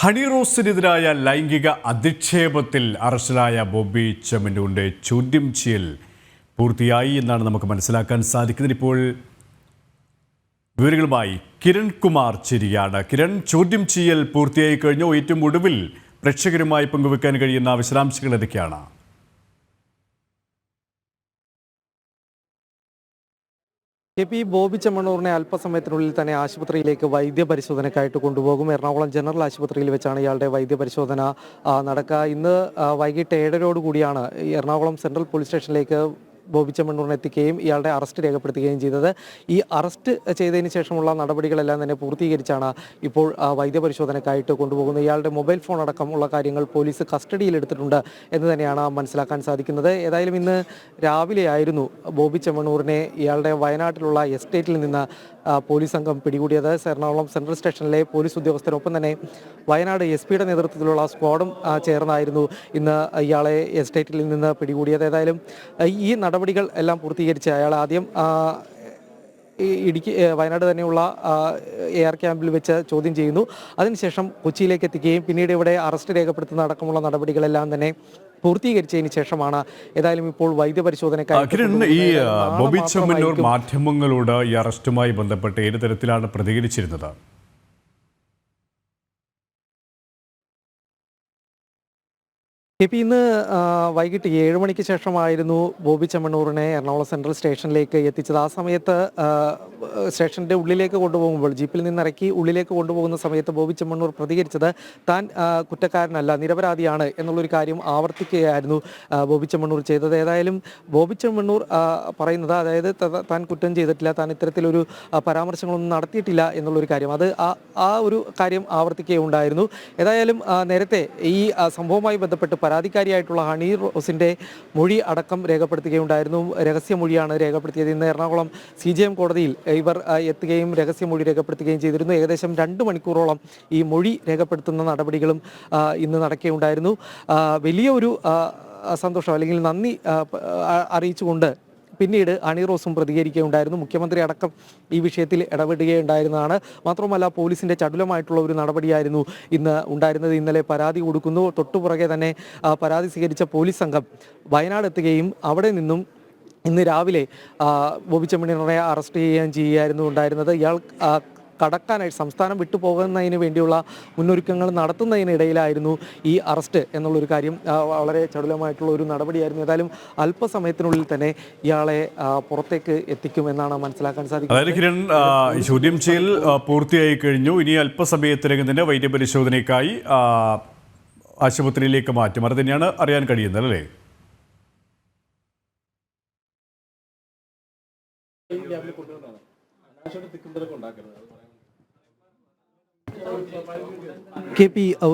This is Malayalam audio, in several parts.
ഹണി റോസിനെതിരായ ലൈംഗിക അധിക്ഷേപത്തിൽ അറസ്റ്റിലായ ബോബി ചെമ്മണ്ണൂരിന്റെ ചോദ്യം ചെയ്യൽ പൂർത്തിയായി എന്നാണ് നമുക്ക് മനസ്സിലാക്കാൻ സാധിക്കുന്നത്. ഇപ്പോൾ വിവരങ്ങളുമായി കിരൺ കുമാർ ചേരുകയാണ്. കിരൺ, ചോദ്യം ചെയ്യൽ പൂർത്തിയായി കഴിഞ്ഞു. ഏറ്റവും ഒടുവിൽ പ്രേക്ഷകരുമായി പങ്കുവെക്കാൻ കഴിയുന്ന വിശദാംശങ്ങൾ ഏതൊക്കെയാണ്? ബോബി ചെമ്മണ്ണൂരിനെ അല്പസമയത്തിനുള്ളിൽ തന്നെ ആശുപത്രിയിലേക്ക് വൈദ്യപരിശോധനയ്ക്കായിട്ട് കൊണ്ടുപോകും. എറണാകുളം ജനറൽ ആശുപത്രിയിൽ വെച്ചാണ് ഇയാളുടെ വൈദ്യപരിശോധന നടക്കുക. ഇന്ന് വൈകിട്ട് 7:30 എറണാകുളം സെൻട്രൽ പോലീസ് സ്റ്റേഷനിലേക്ക് ബോബി ചെമ്മണ്ണൂരിനെ എത്തിക്കുകയും ഇയാളുടെ അറസ്റ്റ് രേഖപ്പെടുത്തുകയും ചെയ്തത്. ഈ അറസ്റ്റ് ചെയ്തതിന് ശേഷമുള്ള നടപടികളെല്ലാം തന്നെ പൂർത്തീകരിച്ചാണ് ഇപ്പോൾ വൈദ്യപരിശോധനയ്ക്കായിട്ട് കൊണ്ടുപോകുന്നത്. ഇയാളുടെ മൊബൈൽ ഫോൺ അടക്കമുള്ള കാര്യങ്ങൾ പോലീസ് കസ്റ്റഡിയിലെടുത്തിട്ടുണ്ട് എന്ന് തന്നെയാണ് മനസ്സിലാക്കാൻ സാധിക്കുന്നത്. ഏതായാലും ഇന്ന് രാവിലെയായിരുന്നു ബോബി ചെമ്മണ്ണൂരിനെ ഇയാളുടെ വയനാട്ടിലുള്ള എസ്റ്റേറ്റിൽ നിന്ന് പോലീസ് സംഘം പിടികൂടിയത്. എറണാകുളം സെൻട്രൽ സ്റ്റേഷനിലെ പോലീസ് ഉദ്യോഗസ്ഥരൊപ്പം തന്നെ വയനാട് SP-യുടെ നേതൃത്വത്തിലുള്ള സ്ക്വാഡും ചേർന്നായിരുന്നു ഇന്ന് ഇയാളെ എസ്റ്റേറ്റിൽ നിന്ന് പിടികൂടിയത്. ഏതായാലും ഈ നടപടികൾ എല്ലാം പൂർത്തീകരിച്ച് അയാൾ ആദ്യം വയനാട് തന്നെയുള്ള AR ക്യാമ്പിൽ വെച്ച് ചോദ്യം ചെയ്യുന്നു. അതിനുശേഷം കൊച്ചിയിലേക്ക് എത്തിക്കുകയും പിന്നീട് ഇവിടെ അറസ്റ്റ് രേഖപ്പെടുത്തുന്ന അടക്കമുള്ള നടപടികളെല്ലാം തന്നെ പൂർത്തീകരിച്ചതിന് ശേഷമാണ് ഏതായാലും ഇപ്പോൾ വൈദ്യപരിശോധനയ്ക്കായി ഈ ബോബി ചെമ്മണ്ണൂർ മാധ്യമങ്ങളോട് ഈ അറസ്റ്റുമായി ബന്ധപ്പെട്ട് ഏത് തരത്തിലാണ് പ്രതികരിച്ചിരുന്നത്? ഇന്ന് വൈകിട്ട് 7 മണിക്ക് ശേഷമായിരുന്നു ബോബി ചെമ്മണ്ണൂരിനെ എറണാകുളം സെൻട്രൽ സ്റ്റേഷനിലേക്ക് എത്തിച്ചത്. ആ സമയത്ത് സ്റ്റേഷൻ്റെ ഉള്ളിലേക്ക് കൊണ്ടുപോകുമ്പോൾ ജീപ്പിൽ നിന്നിറക്കി ഉള്ളിലേക്ക് കൊണ്ടുപോകുന്ന സമയത്ത് ബോബി ചെമ്മണ്ണൂർ പ്രതികരിച്ചത് താൻ കുറ്റക്കാരനല്ല, നിരപരാധിയാണ് എന്നുള്ളൊരു കാര്യം ആവർത്തിക്കുകയായിരുന്നു ബോബി ചെമ്മണ്ണൂർ ചെയ്തത്. ഏതായാലും ബോബി ചെമ്മണ്ണൂർ പറയുന്നത്, അതായത് താൻ കുറ്റം ചെയ്തിട്ടില്ല, താൻ ഇത്തരത്തിലൊരു പരാമർശങ്ങളൊന്നും നടത്തിയിട്ടില്ല എന്നുള്ളൊരു കാര്യം, അത് ആ ഒരു കാര്യം ആവർത്തിക്കുകയുണ്ടായിരുന്നു. ഏതായാലും നേരത്തെ ഈ സംഭവവുമായി ബന്ധപ്പെട്ട് പരാതിക്കാരിയായിട്ടുള്ള ഹണി റോസിൻ്റെ മൊഴി അടക്കം രേഖപ്പെടുത്തുകയുണ്ടായിരുന്നു. രഹസ്യമൊഴിയാണ് രേഖപ്പെടുത്തിയത്. ഇന്ന് എറണാകുളം CJM കോടതിയിൽ ഇവർ എത്തുകയും രഹസ്യമൊഴി രേഖപ്പെടുത്തുകയും ചെയ്തിരുന്നു. ഏകദേശം 2 മണിക്കൂറോളം ഈ മൊഴി രേഖപ്പെടുത്തുന്ന നടപടികളും ഇന്ന് നടക്കുകയുണ്ടായിരുന്നു. വലിയൊരു സന്തോഷം അല്ലെങ്കിൽ നന്ദി അറിയിച്ചുകൊണ്ട് പിന്നീട് ഹണി റോസും പ്രതികരിക്കുകയുണ്ടായിരുന്നു. മുഖ്യമന്ത്രി അടക്കം ഈ വിഷയത്തിൽ ഇടപെടുകയുണ്ടായിരുന്നതാണ്. മാത്രമല്ല പോലീസിൻ്റെ ചടുലമായിട്ടുള്ള ഒരു നടപടിയായിരുന്നു ഇന്ന് ഉണ്ടായിരുന്നത്. ഇന്നലെ പരാതി കൊടുക്കുന്നു, തൊട്ടുപുറകെ തന്നെ പരാതി സ്വീകരിച്ച പോലീസ് സംഘം വയനാട് എത്തുകയും അവിടെ നിന്നും ഇന്ന് രാവിലെ ബോബി ചെമ്മണ്ണൂരിനെ അറസ്റ്റ് ചെയ്യുകയായിരുന്നു ഉണ്ടായിരുന്നത്. ഇയാൾ കടക്കാനായിട്ട് സംസ്ഥാനം വിട്ടുപോകുന്നതിന് വേണ്ടിയുള്ള മുന്നൊരുക്കങ്ങൾ നടത്തുന്നതിനിടയിലായിരുന്നു ഈ അറസ്റ്റ് എന്നുള്ളൊരു കാര്യം. വളരെ ചടുലമായിട്ടുള്ള ഒരു നടപടിയായിരുന്നു. ഏതായാലും അല്പസമയത്തിനുള്ളിൽ തന്നെ ഇയാളെ പുറത്തേക്ക് എത്തിക്കുമെന്നാണ് മനസ്സിലാക്കാൻ സാധിക്കുന്നത്. ചോദ്യം ചെയ്യൽ പൂർത്തിയായി കഴിഞ്ഞു. ഇനി അല്പസമയത്തിനകം തന്നെ വൈദ്യപരിശോധനയ്ക്കായി ആശുപത്രിയിലേക്ക് മാറ്റും. അത് തന്നെയാണ് അറിയാൻ കഴിയുന്നത്, അല്ലേ?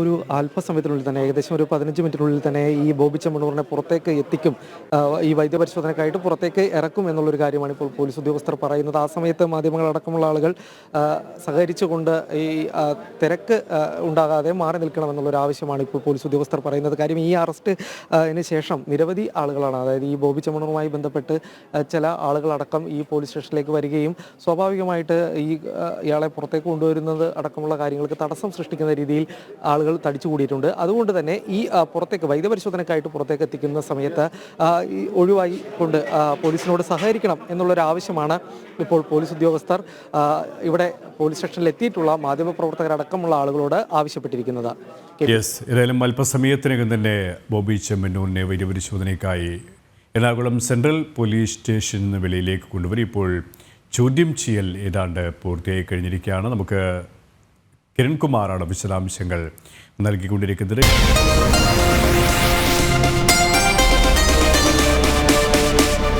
ഒരു അല്പസമയത്തിനുള്ളിൽ തന്നെ, ഏകദേശം ഒരു 15 മിനിറ്റിനുള്ളിൽ തന്നെ ഈ ബോബി ചെമ്മണ്ണൂരിനെ പുറത്തേക്ക് എത്തിക്കും, ഈ വൈദ്യപരിശോധനയ്ക്കായിട്ട് പുറത്തേക്ക് ഇറക്കും എന്നുള്ളൊരു കാര്യമാണ് ഇപ്പോൾ പോലീസ് ഉദ്യോഗസ്ഥർ പറയുന്നത്. ആ സമയത്ത് മാധ്യമങ്ങളടക്കമുള്ള ആളുകൾ സഹകരിച്ചുകൊണ്ട് ഈ തിരക്ക് ഉണ്ടാകാതെ മാറി നിൽക്കണമെന്നുള്ളൊരു ആവശ്യമാണ് ഇപ്പോൾ പോലീസ് ഉദ്യോഗസ്ഥർ പറയുന്നത്. കാര്യം ഈ അറസ്റ്റിന് ശേഷം നിരവധി ആളുകളാണ്, അതായത് ഈ ബോബി ചെമ്മണ്ണൂരുമായി ബന്ധപ്പെട്ട് ചില ആളുകളടക്കം ഈ പോലീസ് സ്റ്റേഷനിലേക്ക് വരികയും സ്വാഭാവികമായിട്ട് ഇയാളെ പുറത്തേക്ക് കൊണ്ടുവരുന്നത് അടക്കമുള്ള കാര്യങ്ങൾക്ക് തടസ്സം സൃഷ്ടിക്കുന്ന രീതിയിൽ ആളുകൾ തടിച്ചുകൂടിയിട്ടുണ്ട്. അതുകൊണ്ട് തന്നെ ഈ പുറത്തേക്ക് വൈദ്യപരിശോധനയ്ക്കായിട്ട് പുറത്തേക്ക് എത്തിക്കുന്ന സമയത്ത് ഒഴിവായി കൊണ്ട് പോലീസിനോട് സഹകരിക്കണം എന്നുള്ളൊരു ആവശ്യമാണ് ഇപ്പോൾ പോലീസ് ഉദ്യോഗസ്ഥർ ഇവിടെ പോലീസ് സ്റ്റേഷനിൽ എത്തിയിട്ടുള്ള മാധ്യമപ്രവർത്തകരടക്കമുള്ള ആളുകളോട് ആവശ്യപ്പെട്ടിരിക്കുന്നത്. ഏതായാലും അല്പസമയത്തിനകം തന്നെ ബോബി ചെമ്മണ്ണൂരിനെ വൈദ്യപരിശോധനയ്ക്കായി എറണാകുളം സെൻട്രൽ പോലീസ് സ്റ്റേഷൻ വെളിയിലേക്ക് കൊണ്ടുവരും. ഇപ്പോൾ ചോദ്യം ചെയ്യൽ ഏതാണ്ട് പൂർത്തിയായി കഴിഞ്ഞിരിക്കുകയാണ്. നമുക്ക് കിരൺ കുമാറാണ് വിശദാംശങ്ങൾ നൽകിക്കൊണ്ടിരിക്കുന്നത്.